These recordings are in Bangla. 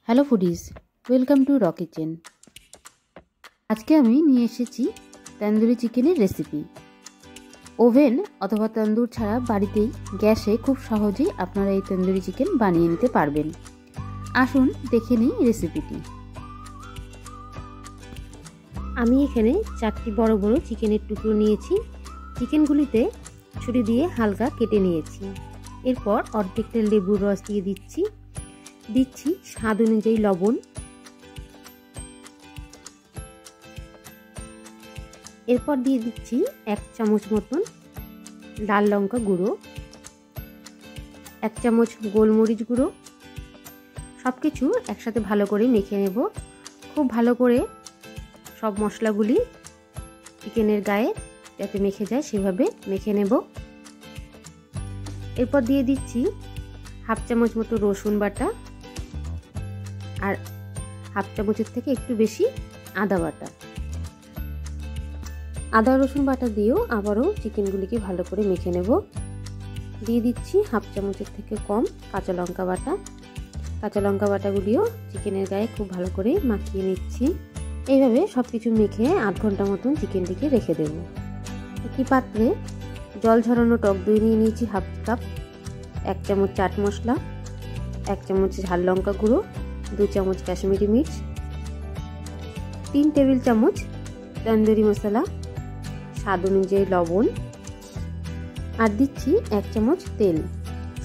হ্যালো ফুডিজ, ওয়েলকাম টু র কিচেন। আজকে আমি নিয়ে এসেছি তন্দুরি চিকেনের রেসিপি। ওভেন অথবা তন্দুর ছাড়া বাড়িতেই গ্যাসে খুব সহজেই আপনারা এই তন্দুরি চিকেন বানিয়ে নিতে পারবেন। আসুন দেখে নিই রেসিপিটি। আমি এখানে 4টি বড় বড় চিকেনের টুকরো নিয়েছি। চিকেনগুলিতে ছুরি দিয়ে হালকা কেটে নিয়েছি। এরপর অর্ধেকটা লেবুর রস দিয়ে দিচ্ছি স্বাদ অনুযায়ী লবণ। এরপর দিয়ে দিচ্ছি 1 চামচ মতন লাল লঙ্কা গুঁড়ো, 1 চামচ গোলমরিচ গুঁড়ো। সবকিছু একসাথে ভালো করে মেখে নেব। খুব ভালো করে সব মশলাগুলি চিকেনের গায়ে যাতে মেখে যায় সেভাবে মেখে নেব। এরপর দিয়ে দিচ্ছি 1/2 চামচ মতো রসুন বাটা আর 1/2 চামচের থেকে একটু বেশি আদা বাটা। আদা রসুন বাটা দিয়েও আবারও চিকেনগুলিকে ভালো করে মেখে নেব। দিয়ে দিচ্ছি 1/2 চামচের থেকে কম কাঁচা লঙ্কা বাটা। কাঁচা লঙ্কা বাটাগুলিও চিকেনের গায়ে খুব ভালো করে মাখিয়ে নিচ্ছি। এইভাবে সব কিছু মেখে 8 ঘন্টা মতন চিকেনটিকে রেখে দেব। একটি পাত্রে জল ঝরানো টক দই নিয়ে নিয়েছি 1/2 কাপ, 1 চামচ চাট মশলা, 1 চামচ ঝাল লঙ্কা গুঁড়ো, 2 চামচ কাশ্মীরি মির্চ, 3 টেবিল চামচ তন্দুরি মশলা, স্বাদ অনুযায়ী লবণ, আর দিচ্ছি 1 চামচ তেল।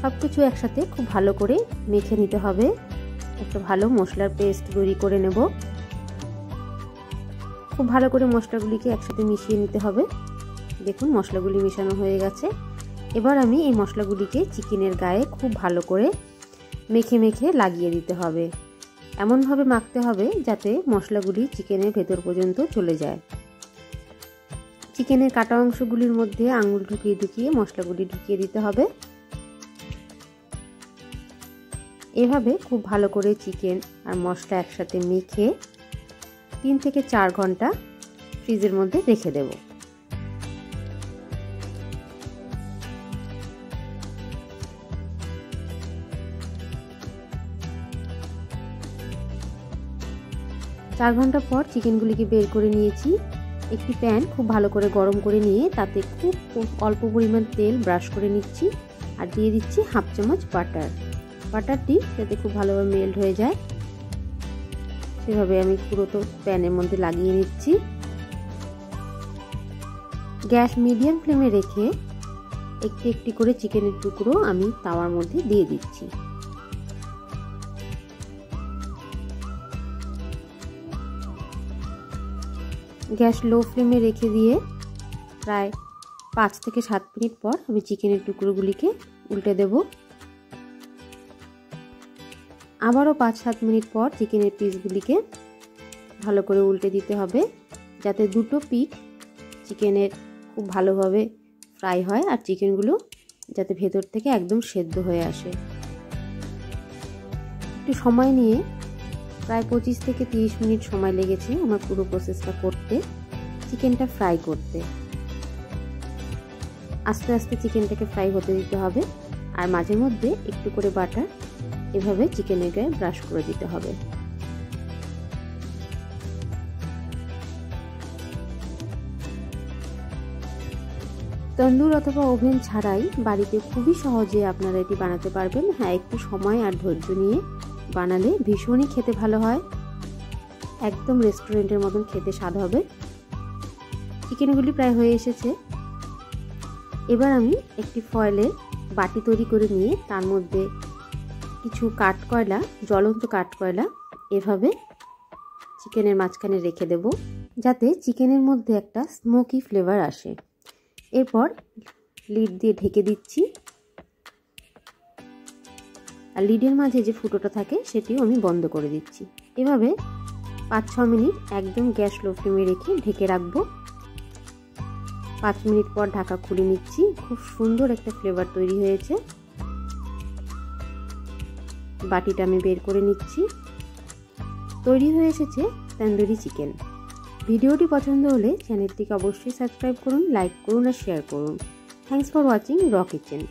সব কিছু একসাথে খুব ভালো করে মেখে নিতে হবে। একটা ভালো মশলার পেস্ট তৈরি করে নেব। খুব ভালো করে মশলাগুলিকে একসাথে মিশিয়ে নিতে হবে। দেখুন মশলাগুলি মেশানো হয়ে গেছে। এবার আমি এই মশলাগুলিকে চিকেনের গায়ে খুব ভালো করে মেখে মেখে লাগিয়ে দিতে হবে। এমনভাবে মাখতে হবে যাতে মশলাগুলি চিকেনের ভেতর পর্যন্ত চলে যায়। চিকেনের কাটা অংশগুলির মধ্যে আঙুল ঢুকিয়ে মশলাগুলি ঢুকিয়ে দিতে হবে। এভাবে খুব ভালো করে চিকেন আর মশলা একসাথে মেখে 3 থেকে 4 ঘন্টা ফ্রিজের মধ্যে রেখে দেব। চার ঘন্টা পর চিকেনগুলিকে বের করে নিয়েছি। একটি প্যান খুব ভালো করে গরম করে নিয়ে তাতে খুব অল্প পরিমাণ তেল ব্রাশ করে নিচ্ছি আর দিয়ে দিচ্ছি 1/2 চামচ বাটার। বাটারটি যাতে খুব ভালোভাবে মেল্ট হয়ে যায় সেভাবে আমি পুরো তো প্যানের মধ্যে লাগিয়ে নিচ্ছি। গ্যাস মিডিয়াম ফ্লেমে রেখে একটি একটি করে চিকেনের টুকরো আমি তাওয়ার মধ্যে দিয়ে দিচ্ছি। গ্যাস লো ফ্লেমে রেখে দিয়ে প্রায় 5 থেকে 7 মিনিট পর আমি চিকেনের টুকরোগুলিকে উল্টে দেব। আবারও 5-7 মিনিট পর চিকেনের পিসগুলিকে ভালো করে উল্টে দিতে হবে যাতে দুটো পিঠ চিকেনের খুব ভালোভাবে ফ্রাই হয় আর চিকেনগুলো যাতে ভেতর থেকে একদম সেদ্ধ হয়ে আসে। একটু সময় নিয়ে প্রায় 25 থেকে 30 মিনিট সময় লেগেছে আমার পুরো প্রসেসটা করতে, চিকেনটা ফ্রাই করতে। আস্তে আস্তে চিকেনটাকে ফ্রাই হতে দিতে হবে আর মাঝে মধ্যে একটু করে বাটার এভাবে চিকেনের গায়ে ব্রাশ করে দিতে হবে। তন্দুর অথবা ওভেন ছাড়াই বাড়িতে খুবই সহজে আপনারা এটি বানাতে পারবেন। হ্যাঁ, একটু সময় আর ধৈর্য নিয়ে বানালে ভীষণই খেতে ভালো হয়। একদম রেস্টুরেন্টের মতন খেতে স্বাদ হবে। চিকেনগুলি প্রায় হয়ে এসেছে। এবার আমি একটি ফয়েলের বাটি তৈরি করে নিয়ে তার মধ্যে কিছু কাঠকয়লা, জ্বলন্ত কাঠকয়লা এভাবে চিকেনের মাঝখানে রেখে দেব যাতে চিকেনের মধ্যে একটা স্মোকি ফ্লেভার আসে। এরপর লিড দিয়ে ঢেকে দিচ্ছি আর লিডের মাঝে যে ফুটোটা থাকে সেটিও আমি বন্ধ করে দিচ্ছি। এভাবে 5-6 মিনিট একদম গ্যাস লো ফ্লেমে রেখে ঢেকে রাখবো। 5 মিনিট পর ঢাকা খুলে নিচ্ছি। খুব সুন্দর একটা ফ্লেভার তৈরি হয়েছে। বাটিটা আমি বের করে নিচ্ছি। তৈরি হয়ে এসেছে তন্দুরি চিকেন। ভিডিওটি পছন্দ হলে চ্যানেলটিকে অবশ্যই সাবস্ক্রাইব করুন, লাইক করুন আর শেয়ার করুন। থ্যাঙ্কস ফর ওয়াচিং র কিচেন।